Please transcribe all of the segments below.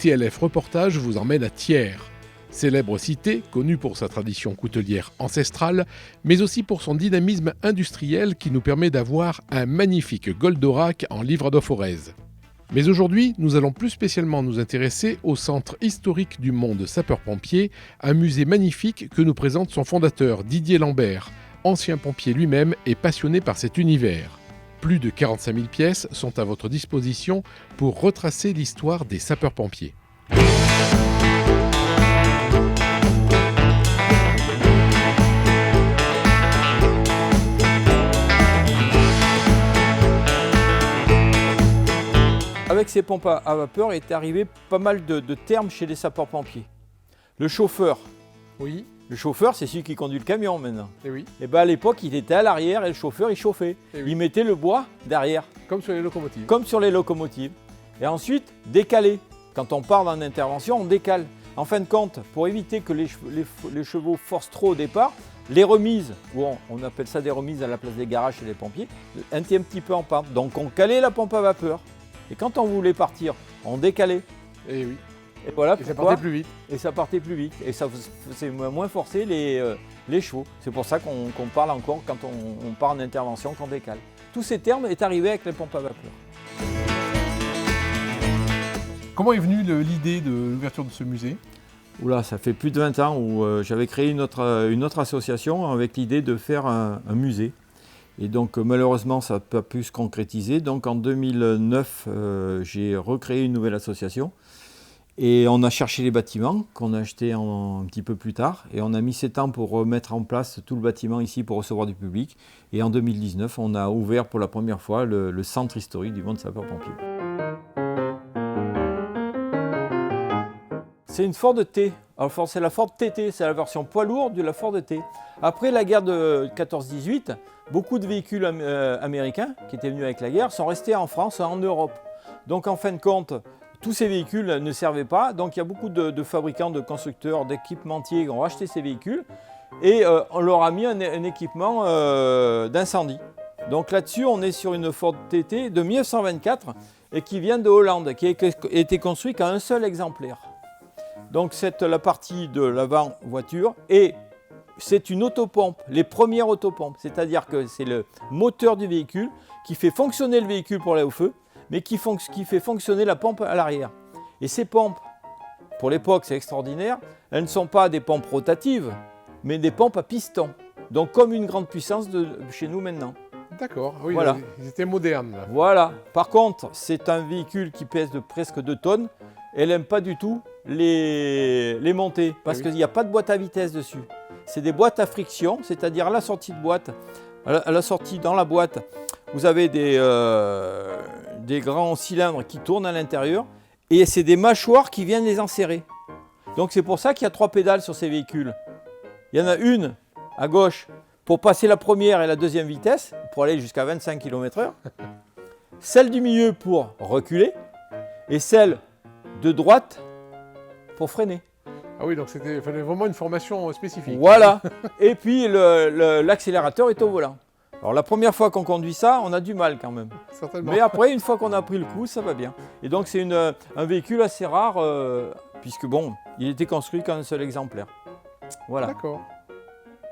TLF Reportage vous emmène à Thiers. Célèbre cité, connue pour sa tradition coutelière ancestrale, mais aussi pour son dynamisme industriel qui nous permet d'avoir un magnifique Goldorak en livre de Forez. Mais aujourd'hui, nous allons plus spécialement nous intéresser au centre historique du monde sapeur-pompier, un musée magnifique que nous présente son fondateur Didier Lambert, ancien pompier lui-même et passionné par cet univers. Plus de 45 000 pièces sont à votre disposition pour retracer l'histoire des sapeurs-pompiers. Avec ces pompes à vapeur est arrivé pas mal de termes chez les sapeurs-pompiers. Le chauffeur. Oui. Le chauffeur, c'est celui qui conduit le camion maintenant. Et oui. Et ben à l'époque, il était à l'arrière et le chauffeur, il chauffait. Oui. Il mettait le bois derrière. Comme sur les locomotives. Comme sur les locomotives. Et ensuite, décaler. Quand on part dans l'intervention, on décale. En fin de compte, pour éviter que les chevaux forcent trop au départ, les remises, ou on appelle ça des remises à la place des garages chez les pompiers, étaient un petit peu en pente. Donc on calait la pompe à vapeur. Et quand on voulait partir, on décalait. Et oui. Et voilà et ça partait plus vite. Et ça partait plus vite. Et ça faisait moins forcer les chevaux. C'est pour ça qu'on parle encore quand on part en intervention, qu'on décale. Tous ces termes est arrivé avec les pompes à vapeur. Comment est venue l'idée de l'ouverture de ce musée ? Oula, ça fait plus de 20 ans où j'avais créé une autre association avec l'idée de faire un musée. Et donc malheureusement ça n'a pas pu se concrétiser. Donc en 2009, j'ai recréé une nouvelle association. Et on a cherché les bâtiments qu'on a achetés un petit peu plus tard. Et on a mis 7 ans pour remettre en place tout le bâtiment ici pour recevoir du public. Et en 2019, on a ouvert pour la première fois le centre historique du monde sapeur-pompier. C'est une Ford T. Alors c'est la Ford TT, c'est la version poids lourd de la Ford T. Après la guerre de 14-18, beaucoup de véhicules américains qui étaient venus avec la guerre sont restés en France et en Europe. Donc en fin de compte, tous ces véhicules ne servaient pas. Donc il y a beaucoup de fabricants, de constructeurs, d'équipementiers qui ont racheté ces véhicules et on leur a mis un équipement d'incendie. Donc là-dessus, on est sur une Ford TT de 1924 et qui vient de Hollande, qui a été construite qu'à un seul exemplaire. Donc c'est la partie de l'avant-voiture et c'est une autopompe, les premières autopompes. C'est-à-dire que c'est le moteur du véhicule qui fait fonctionner le véhicule pour aller au feu, mais qui fait fonctionner la pompe à l'arrière. Et ces pompes, pour l'époque c'est extraordinaire, elles ne sont pas des pompes rotatives, mais des pompes à piston. Donc comme une grande puissance de chez nous maintenant. D'accord, oui, voilà. Ils étaient modernes. Là. Voilà. Par contre, c'est un véhicule qui pèse de presque 2 tonnes. Elle n'aime pas du tout les montées, parce qu'il n'y a pas de boîte à vitesse dessus. C'est des boîtes à friction, c'est-à-dire à la sortie de boîte, à la sortie dans la boîte, vous avez des grands cylindres qui tournent à l'intérieur, et c'est des mâchoires qui viennent les enserrer. Donc c'est pour ça qu'il y a 3 pédales sur ces véhicules. Il y en a une à gauche pour passer la première et la deuxième vitesse, pour aller jusqu'à 25 km/h. Celle du milieu pour reculer, et celle de droite pour freiner. Ah oui, donc il fallait vraiment une formation spécifique. Voilà. Et puis l'accélérateur est au volant. Alors la première fois qu'on conduit ça, on a du mal quand même. Certainement. Mais après, une fois qu'on a pris le coup, ça va bien. Et donc c'est un véhicule assez rare, puisque bon, il était construit qu'un seul exemplaire. Voilà. D'accord.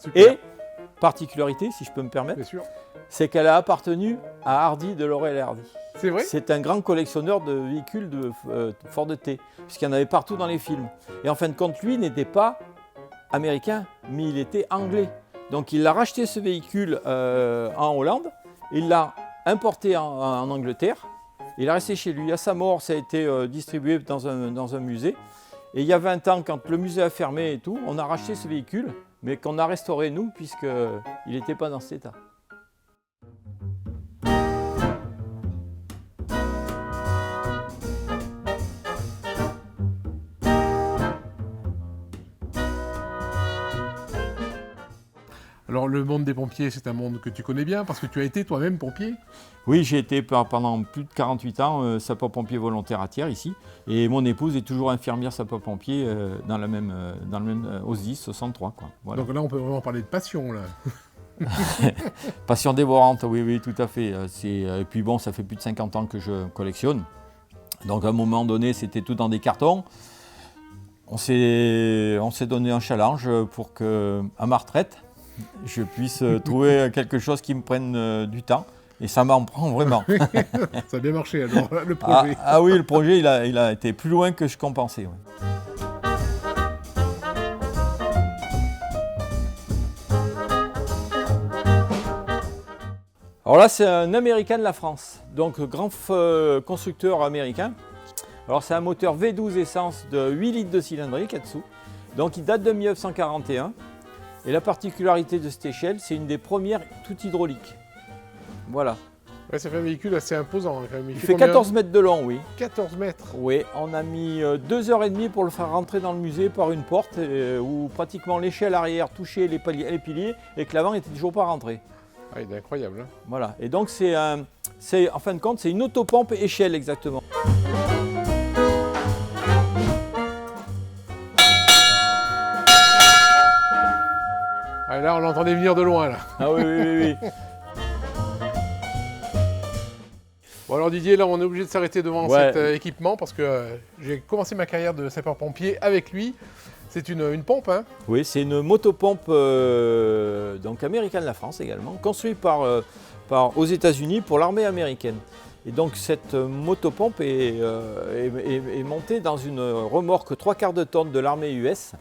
Super. Et, particularité, si je peux me permettre, bien sûr, c'est qu'elle a appartenu à Hardy de Laurel et Hardy. C'est vrai ? C'est un grand collectionneur de véhicules de Ford T, puisqu'il y en avait partout dans les films. Et en fin de compte, lui n'était pas américain, mais il était anglais. Donc il a racheté ce véhicule en Hollande, il l'a importé en Angleterre, il est resté chez lui. À sa mort, ça a été distribué dans un musée. Et il y a 20 ans, quand le musée a fermé et tout, on a racheté ce véhicule, mais qu'on a restauré nous, puisqu'il n'était pas dans cet état. Alors le monde des pompiers, c'est un monde que tu connais bien parce que tu as été toi-même pompier. Oui, j'ai été pendant plus de 48 ans sapeur-pompier volontaire à Thiers ici. Et mon épouse est toujours infirmière sapeur-pompier dans le même OSDIS 63. Quoi. Voilà. Donc là, on peut vraiment parler de passion. Là. Passion dévorante, oui, tout à fait. Et puis bon, ça fait plus de 50 ans que je collectionne. Donc à un moment donné, c'était tout dans des cartons. On s'est donné un challenge pour que, à ma retraite, je puisse trouver quelque chose qui me prenne du temps. Et ça m'en prend vraiment. Ça a bien marché alors, le projet. Ah oui, le projet, il a été plus loin que je compensais. Oui. Alors là, c'est un American La France, donc grand constructeur américain. Alors c'est un moteur V12 essence de 8 litres de cylindrique là-dessous. Donc il date de 1941. Et la particularité de cette échelle, c'est une des premières tout hydrauliques. Voilà. Ouais, ça fait un véhicule assez imposant quand même. Il fait 14 mètres de long, oui. 14 mètres. Oui, on a mis 2h30 pour le faire rentrer dans le musée par une porte où pratiquement l'échelle arrière touchait les piliers et que l'avant n'était toujours pas rentré. Ah, il est incroyable. Hein. Voilà. Et donc en fin de compte, c'est une autopompe échelle exactement. Ah, là, on l'entendait venir de loin là. Ah oui, oui, oui. Oui. Bon alors Didier, là on est obligé de s'arrêter devant Ouais. cet équipement parce que j'ai commencé ma carrière de sapeur-pompier avec lui. C'est une pompe, hein? Oui, c'est une motopompe donc American La France également, construite aux États-Unis pour l'armée américaine. Et donc cette motopompe est montée dans une remorque 3/4 de tonne de l'armée US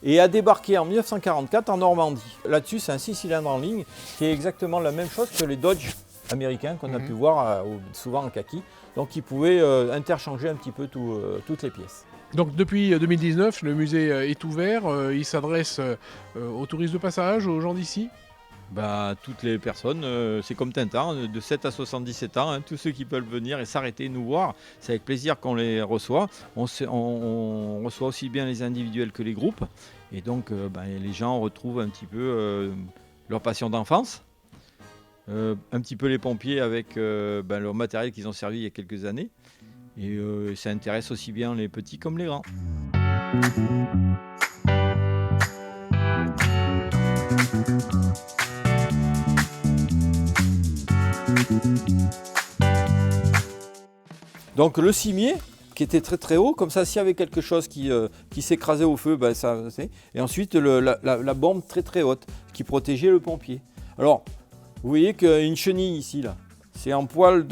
et a débarqué en 1944 en Normandie. Là-dessus, c'est un 6 cylindres en ligne qui est exactement la même chose que les Dodge américains qu'on a pu voir souvent en kaki. Donc ils pouvaient interchanger un petit peu toutes les pièces. Donc depuis 2019, le musée est ouvert. Il s'adresse aux touristes de passage, aux gens d'ici. Bah, toutes les personnes, c'est comme Tintin, de 7 à 77 ans, hein, tous ceux qui peuvent venir et s'arrêter nous voir, c'est avec plaisir qu'on les reçoit. On reçoit aussi bien les individuels que les groupes. Et donc les gens retrouvent un petit peu leur passion d'enfance. Un petit peu les pompiers avec leur matériel qu'ils ont servi il y a quelques années. Et ça intéresse aussi bien les petits comme les grands. Donc le cimier qui était très très haut, comme ça s'il y avait quelque chose qui s'écrasait au feu, et ensuite la bombe très très haute qui protégeait le pompier. Alors vous voyez qu'une chenille ici là, c'est en poil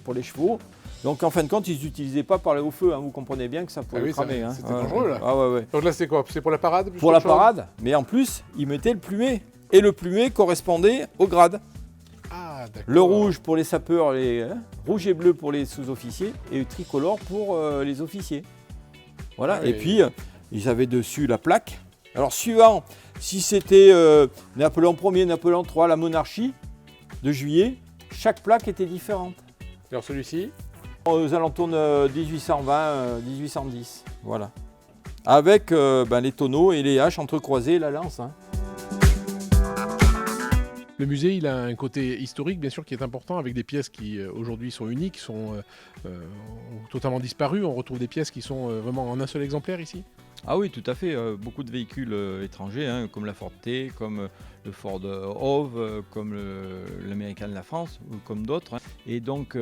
pour les chevaux. Donc en fin de compte, ils n'utilisaient pas par le haut feu, hein. Vous comprenez bien que ça pouvait cramer. Hein. C'était dangereux là. Ah, ouais. Donc là c'est quoi? C'est pour la parade? Pour la parade, mais en plus, ils mettaient le plumet. Et le plumet correspondait au grade. Ah, d'accord. Le rouge pour les sapeurs, rouge et bleu pour les sous-officiers, et le tricolore pour les officiers. Voilà, et puis ils avaient dessus la plaque. Alors suivant, si c'était Napoléon Ier, Napoléon III, la monarchie de juillet, chaque plaque était différente. Alors celui-ci? Aux alentours de 1820-1810, voilà. Avec les tonneaux et les haches entrecroisées et la lance. Hein. Le musée, il a un côté historique, bien sûr, qui est important, avec des pièces qui, aujourd'hui, sont uniques, sont totalement disparues. On retrouve des pièces qui sont vraiment en un seul exemplaire ici. Ah oui, tout à fait. Beaucoup de véhicules étrangers, hein, comme la Ford T, comme le Ford Hove, comme l'American La France, ou comme d'autres. Hein. Et donc,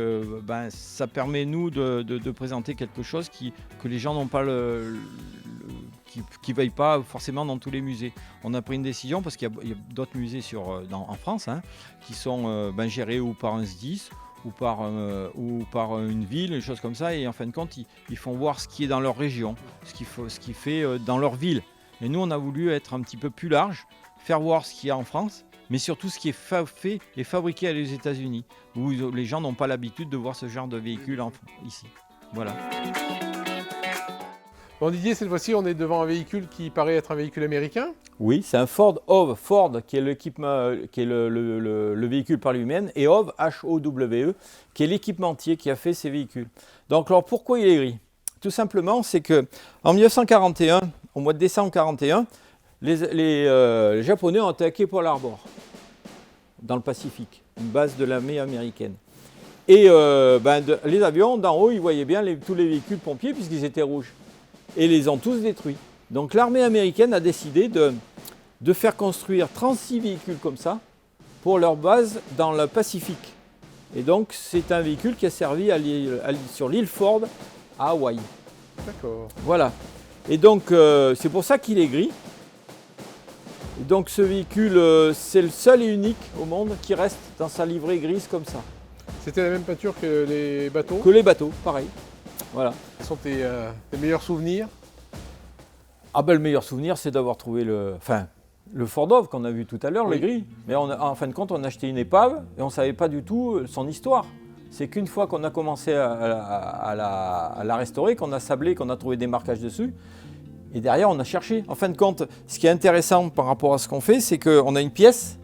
ça permet, nous, de présenter quelque chose que les gens n'ont pas qui ne veillent pas forcément dans tous les musées. On a pris une décision parce qu'il y a d'autres musées en France qui sont gérés ou par un SDIS ou par une ville, des choses comme ça. Et en fin de compte, ils font voir ce qui est dans leur région, ce qui fait dans leur ville. Et nous, on a voulu être un petit peu plus large, faire voir ce qu'il y a en France, mais surtout ce qui est fait et fabriqué aux États-Unis, où les gens n'ont pas l'habitude de voir ce genre de véhicule ici. Voilà. Bon Didier, cette fois-ci, on est devant un véhicule qui paraît être un véhicule américain. Oui, c'est un Ford Hove. Ford qui est l'équipement, qui est le véhicule par lui-même, et Hove, H-O-W-E, qui est l'équipementier qui a fait ces véhicules. Donc alors pourquoi il est gris? Tout simplement, c'est que en 1941, au mois de décembre 1941, les Japonais ont attaqué Pearl Harbor, dans le Pacifique, une base de l'armée américaine. Et les avions d'en haut, ils voyaient bien tous les véhicules pompiers puisqu'ils étaient rouges. Et les ont tous détruits. Donc l'armée américaine a décidé de faire construire 36 véhicules comme ça pour leur base dans le Pacifique. Et donc c'est un véhicule qui a servi sur l'île Ford à Hawaï. D'accord. Voilà. Et donc c'est pour ça qu'il est gris. Et donc ce véhicule, c'est le seul et unique au monde qui reste dans sa livrée grise comme ça. C'était la même peinture que les bateaux? Que les bateaux, pareil. Voilà. Quels sont tes meilleurs souvenirs? Ah ben le meilleur souvenir, c'est d'avoir trouvé le Fordov qu'on a vu tout à l'heure, Oui. le gris. Mais en fin de compte, on a acheté une épave et on ne savait pas du tout son histoire. C'est qu'une fois qu'on a commencé à la restaurer, qu'on a sablé, qu'on a trouvé des marquages dessus, et derrière on a cherché. En fin de compte, ce qui est intéressant par rapport à ce qu'on fait, c'est qu'on a une pièce,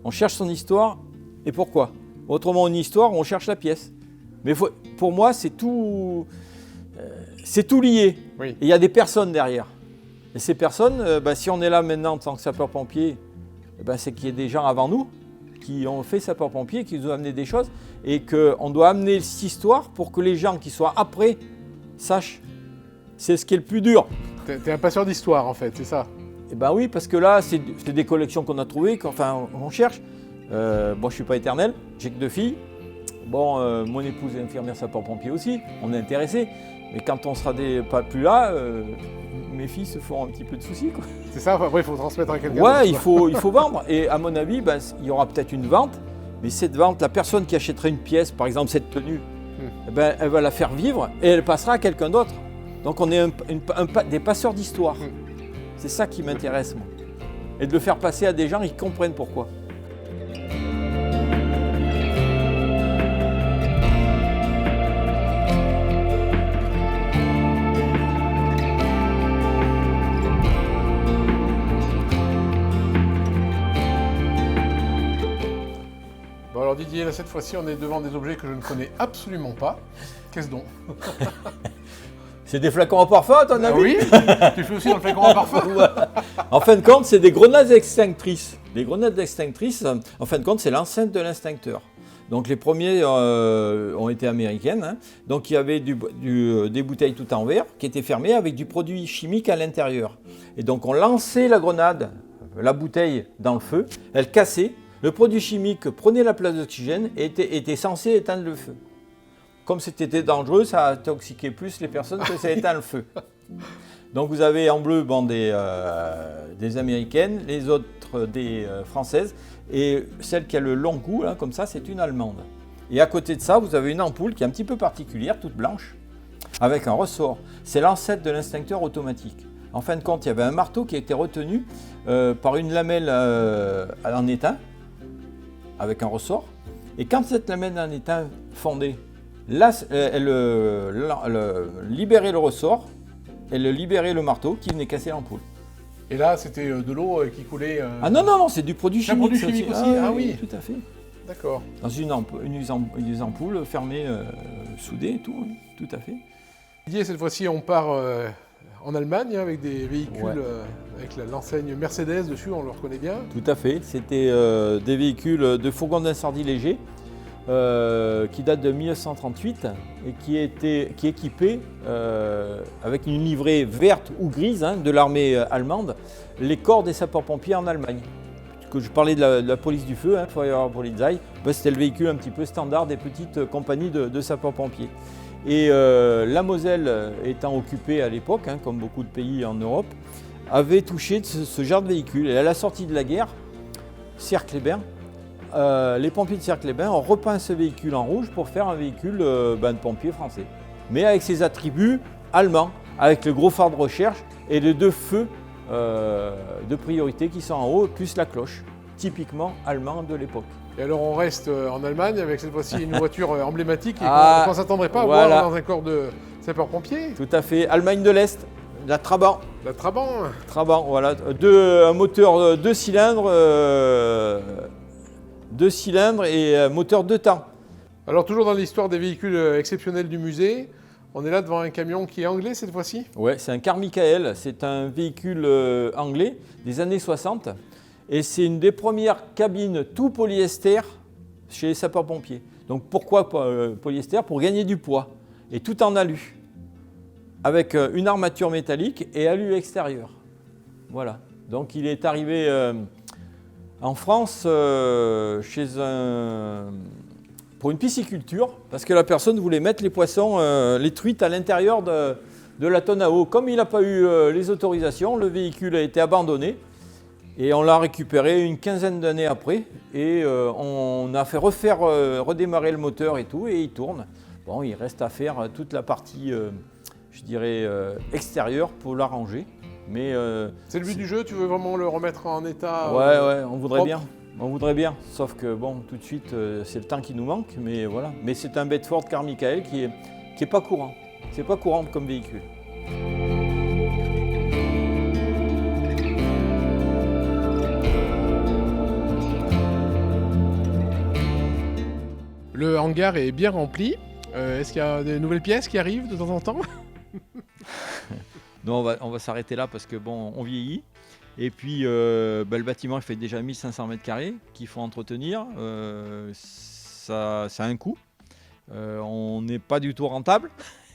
on cherche son histoire et pourquoi. Autrement, une histoire, on cherche la pièce. Mais pour moi, c'est tout lié. Oui. Et il y a des personnes derrière. Et ces personnes, si on est là maintenant en tant que sapeur-pompier, c'est qu'il y a des gens avant nous qui ont fait sapeur-pompier, qui nous ont amené des choses et qu'on doit amener cette histoire pour que les gens qui soient après sachent. C'est ce qui est le plus dur. T'es un passeur d'histoire en fait, c'est ça? Et ben oui, parce que là, c'est des collections qu'on a trouvées, on cherche. Je ne suis pas éternel, j'ai que 2 filles. Mon épouse est infirmière sapeur-pompier aussi, on est intéressé. Mais quand on sera pas plus là, mes filles se font un petit peu de soucis, quoi. C'est ça, après il faut transmettre à quelqu'un Ouais, d'autre. il faut vendre. Et à mon avis, il y aura peut-être une vente. Mais cette vente, la personne qui achèterait une pièce, par exemple cette tenue, elle va la faire vivre et elle passera à quelqu'un d'autre. Donc on est des passeurs d'histoire. C'est ça qui m'intéresse, moi. Et de le faire passer à des gens qui comprennent pourquoi. Bon alors Didier, là cette fois-ci on est devant des objets que je ne connais absolument pas. Qu'est-ce donc? C'est des flacons à parfum, à ton avis? Oui, tu fais aussi dans le flacon à parfum? En fin de compte, c'est des grenades extinctrices. Les grenades extinctrices, en fin de compte, c'est l'enceinte de l'extincteur. Donc les premiers ont été américaines. Hein. Donc il y avait des bouteilles tout en verre qui étaient fermées avec du produit chimique à l'intérieur. Et donc on lançait la grenade, la bouteille dans le feu, elle cassait, le produit chimique prenait la place d'oxygène et était censé éteindre le feu. Comme c'était dangereux, ça a toxiqué plus les personnes que ça éteint le feu. Donc vous avez en bleu des américaines, les autres des françaises, et celle qui a le long cou, là, comme ça, c'est une allemande. Et à côté de ça, vous avez une ampoule qui est un petit peu particulière, toute blanche, avec un ressort. C'est l'ancêtre de l'extincteur automatique. En fin de compte, il y avait un marteau qui a été retenu par une lamelle en étain, avec un ressort. Et quand cette lamelle en étain fondait, là, elle libérait le ressort, elle libérait le marteau qui venait casser l'ampoule. Et là, c'était de l'eau qui coulait. Ah non, c'est du produit C'est un chimique. produit chimique aussi. Ah oui. Tout à fait. D'accord. Dans une ampoule fermée, soudée et tout, oui, tout à fait. Didier, cette fois-ci, on part en Allemagne avec des véhicules Ouais. avec l'enseigne Mercedes dessus, on le reconnaît bien. Tout à fait. C'était des véhicules de fourgon d'incendie léger qui datent de 1938 et qui est équipé avec une livrée verte ou grise de l'armée allemande, les corps des sapeurs-pompiers en Allemagne. Que je parlais de la police du feu, Feuerwehrpolizei, c'était le véhicule un petit peu standard des petites compagnies de sapeurs-pompiers. Et la Moselle étant occupée à l'époque, comme beaucoup de pays en Europe, avait touché ce genre de véhicule. Et à la sortie de la guerre, Sierre-Clébin, les pompiers de Sierre-Clébin ont repeint ce véhicule en rouge pour faire un véhicule de pompiers français. Mais avec ses attributs allemands, avec le gros phare de recherche et les 2 feux de priorité qui sont en haut, plus la cloche, typiquement allemand de l'époque. Et alors, on reste en Allemagne avec cette fois-ci une voiture emblématique et qu'on ne s'attendrait pas à voilà. voir dans un corps de sapeurs-pompiers. Tout à fait. Allemagne de l'Est, la Trabant. La Trabant. Trabant, voilà. Un moteur 2 cylindres, 2 cylindres et moteur 2 temps. Alors, toujours dans l'histoire des véhicules exceptionnels du musée, on est là devant un camion qui est anglais cette fois-ci. Ouais, c'est un Carmichael, c'est un véhicule anglais des années 60 et c'est une des premières cabines tout polyester chez les sapeurs-pompiers. Donc pourquoi polyester? Pour gagner du poids et tout en alu avec une armature métallique et alu extérieur. Voilà, donc il est arrivé en France pour une pisciculture, parce que la personne voulait mettre les poissons, les truites à l'intérieur de la tonne à eau. Comme il n'a pas eu les autorisations, le véhicule a été abandonné et on l'a récupéré une quinzaine d'années après et on a fait redémarrer le moteur et tout et il tourne. Bon, il reste à faire toute la partie, je dirais, extérieure pour l'arranger. Mais c'est le but du jeu, tu veux vraiment le remettre en état ouais, on voudrait propre. bien. On voudrait bien, sauf que bon, tout de suite, c'est le temps qui nous manque, mais voilà. Mais c'est un Bedford Carmichael qui est pas courant. C'est pas courant comme véhicule. Le hangar est bien rempli. Est-ce qu'il y a des nouvelles pièces qui arrivent de temps en temps? Non, on va s'arrêter là parce que bon, on vieillit. Et puis le bâtiment il fait déjà 1500 m² qu'il faut entretenir. Ça a un coût. On n'est pas du tout rentable.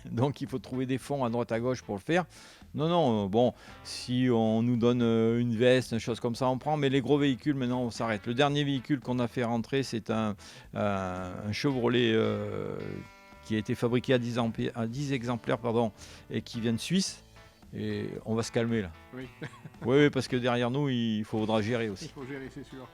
Donc il faut trouver des fonds à droite à gauche pour le faire. Non, bon, si on nous donne une veste, une chose comme ça, on prend. Mais les gros véhicules, maintenant, on s'arrête. Le dernier véhicule qu'on a fait rentrer, c'est un Chevrolet qui a été fabriqué à 10 exemplaires et qui vient de Suisse. Et on va se calmer là. Oui. Oui, parce que derrière nous, il faudra gérer aussi. Il faut gérer, c'est sûr.